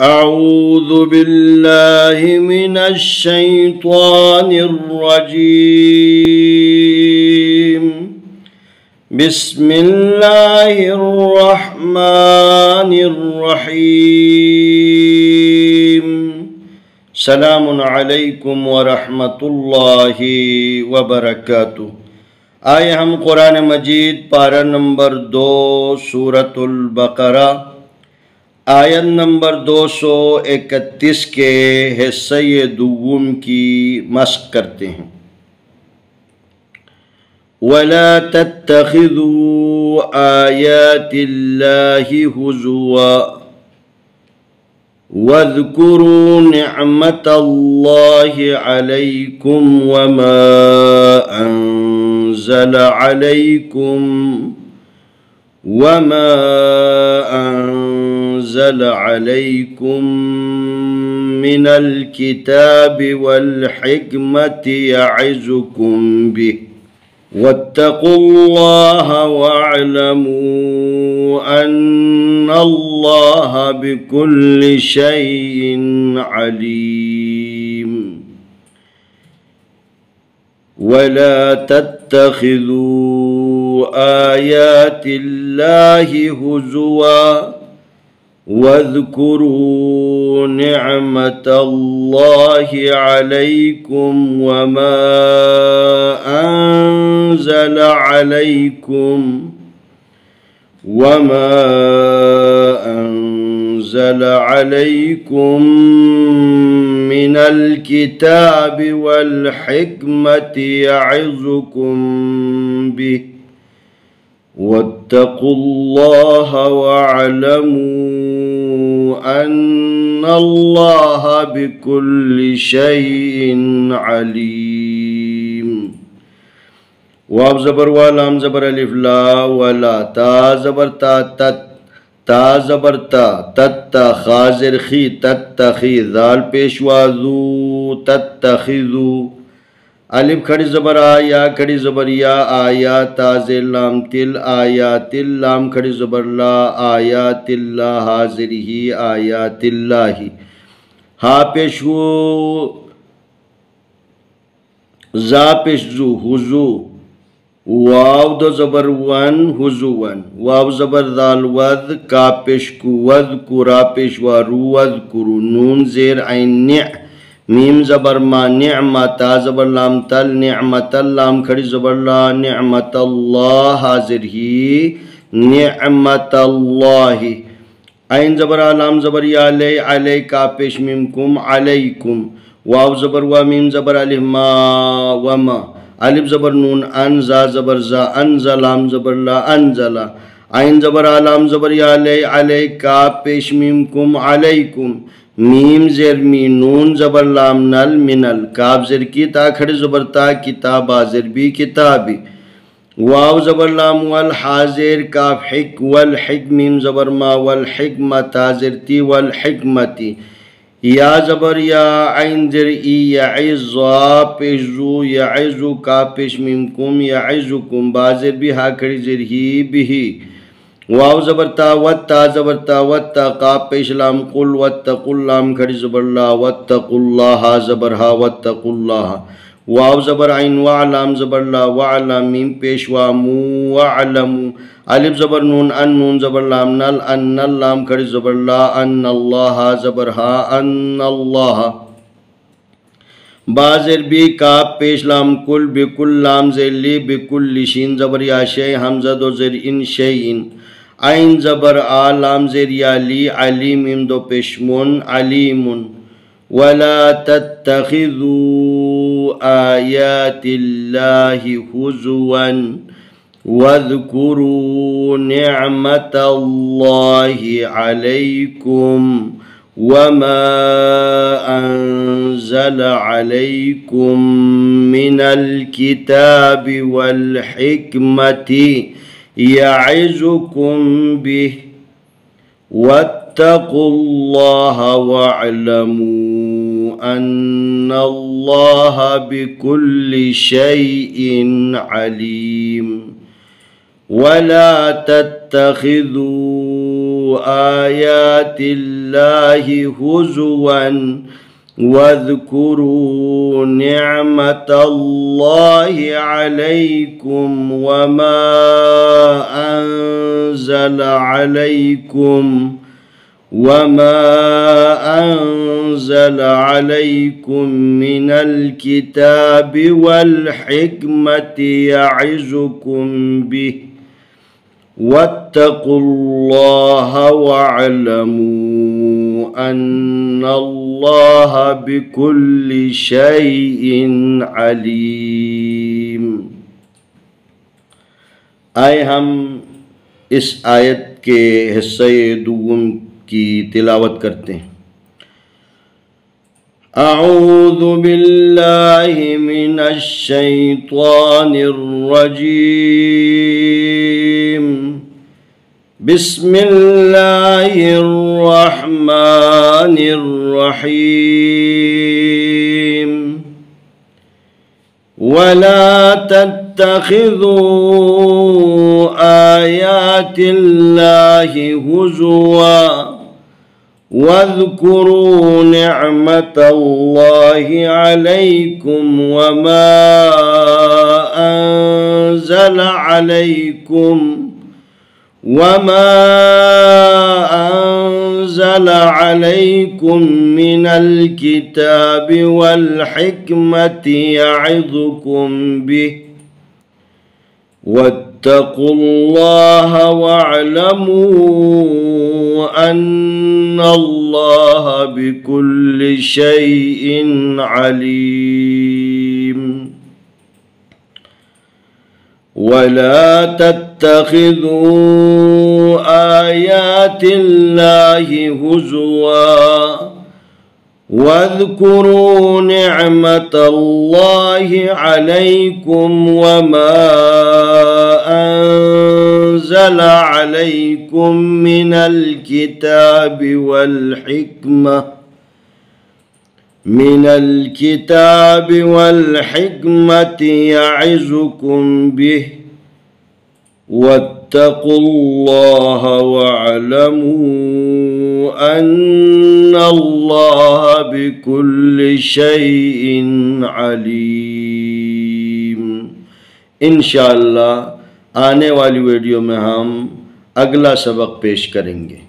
أعوذ بالله من الشيطان الرجيم. بسم الله الرحمن الرحيم. سلام عليكم ورحمة الله وبركاته. آئے ہم قرآن مجید پارہ نمبر 2 سورۃ البقرہ آیت نمبر 231 کے حصہ دوم کی مشق کرتے ہیں۔ وَلَا تَتَّخِذُوا آيَاتِ اللَّهِ هُزُوًا وَاذْكُرُوا نِعْمَةَ اللَّهِ عَلَيْكُمْ وَمَا أَنزَلَ عليكم من الكتاب والحكمة يعظكم به واتقوا الله واعلموا أن الله بكل شيء عليم. ولا تتخذوا آيات الله هزوا واذكروا نعمة الله عليكم وما أنزل عليكم من الكتاب والحكمة يعظكم به واتقوا الله واعلموا أن الله بكل شيء عليم. واو زبر وا لام زبر الف لا ولا تا زبر تا تت تا زبر تا تت خازر خی تتخی ذال پیشوا ذو تتخذو الف کھڑی زبر آ یا کھڑی زبر یا آیات حاضر لام تل آیات لام کھڑی زبر لا آیات اللہ حاضر ہی آیات اللہ ہا پیشو زا پیشزو حضو واو دو زبر ون حضو ون واو زبر ذال وذ کا پیشکو وذ کرا پیشوا رو وذ کرو نون زیر عین نع میم زبر ما نعمت زبر لام تل نعمت اللام کھڑی زبر لا نعمت اللہ حاضر ہی نعمت اللہ عین زبر لام زبر یا لے علی کا پیش میم کم علیکم واو زبر و میم زبر الف ما وما الف زبر نون انزا زبر زا انزا لام زبر لا انزلا عین زبر لام زبر یا لے علی کا پیش میم کم علیکم میم زیر می نون زبر لام نل منل کاف زر کی تا کھڑی زبر تا کتاب زر بی کتابی واو زبر لام والحاضر کاف حک والحک میم زبر ما والحکمت زر تی والحکمتی یا زبر یا عین زر ای یعزا پیشزو یعزو کاف پیش میم کم یعزکم بازر بی ہا کھڑی زر ہی بھی واو زبر تا وتا زبر تا وتا قاف پیش لام قل واتقوا اللام کھڑی زبر لا واتقوا اللہ زبر ہا واتقوا اللہ واو زبر عین وعلام زبر لا وعلام میم پیش وامو وعلمو الف زبر نون ان نون زبر لام نل ان اللام کھڑی زبر لا ان اللہ زبر ہا ان اللہ بازر بی کاف پیش لام کل بکل لام زیر لی بکل شین زبر یا شی حمزہ دو زر ان شیئن عین زبر آ لام زیر یا لی علیم میم دو پیشمون علیمون. ولا تتخذوا آیات اللہ ہزوا واذکروا نعمت اللہ علیکم وما أنزل عليكم من الكتاب والحكمة يعظكم به واتقوا الله واعلموا أن الله بكل شيء عليم. ولا تتخذوا आयातिल्लाहि हुज़ुवन वज़कुरू निअमतल्लाहि अलैकुम वमा अनज़ल अलैकुम मिनल किताबि वल हिकमति यअज़ुकुम बिहि वत्तक़ुल्लाह वअलमू अन्नल्लाह बिकुल्लि शैइन अलीम। आए हम इस आयत के हिस्से दुगुम की तिलावत करते हैं। अऊज़ु बिल्लाहि मिनश शैतानिर रजीम। बिस्मिल्लाहिर रहमानिर रहीम। वला तत्तखिज़ू आयातिल्लाहि हुज़ुवा वज़कुरू निअमतल्लाहि अलैकुम वमा अनज़ल अलैकुम मिनल किताबि वल हिकमति यअज़ुकुम बिहि वत्तक़ुल्लाह वअलमू अन्नल्लाह बिकुल्लि शैइन अलीम। वला तत्तखिज़ू आयातिल्लाहि हुज़ुवा वज़कुरू निअमतल्लाहि अलैकुम वमा अनज़ल अलैकुम मिनल किताबि वल हिकमति यअज़ुकुम बिहि वत्तक़ुल्लाह वअलमू अन्नल्लाह बिकुल्लि शैइन अलीम। इंशाअल्लाह आने वाली वीडियो में हम अगला सबक पेश करेंगे।